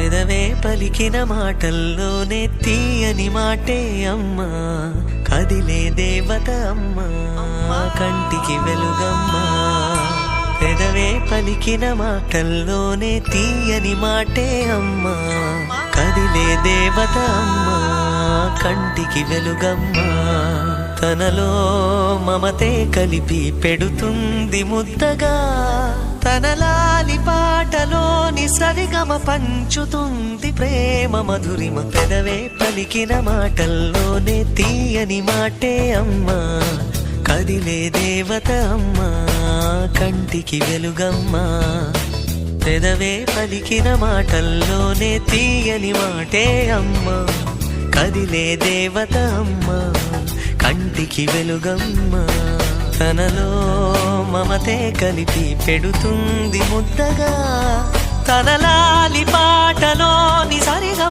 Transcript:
పెదవే పలికిన మాటల్లోనే తీయని మాటే అమ్మా, కదిలే దేవత అమ్మా, కంటికి వెలుగమ్మా. పెదవే పలికిన మాటల్లోనే తీయని మాటే అమ్మా, కదిలే దేవత అమ్మా, కంటికి వెలుగమ్మా. తనలో మమతే కలిపి పెడుతుంది ముద్దగా, తన లాలి పాటలోని సరిగమ పంచుతుంది ప్రేమ మధురిమ. పెదవే పలికిన మాటల్లోనే తీయని మాటే అమ్మా, కదిలే దేవత అమ్మా, కంటికి వెలుగమ్మా. పెదవే పలికిన మాటల్లోనే తీయని మాటే అమ్మా, కదిలే దేవత అమ్మా, కంటికి వెలుగమ్మా. తనలో మమతే కలిపి పెడుతుంది ముద్దగా, తన లాలి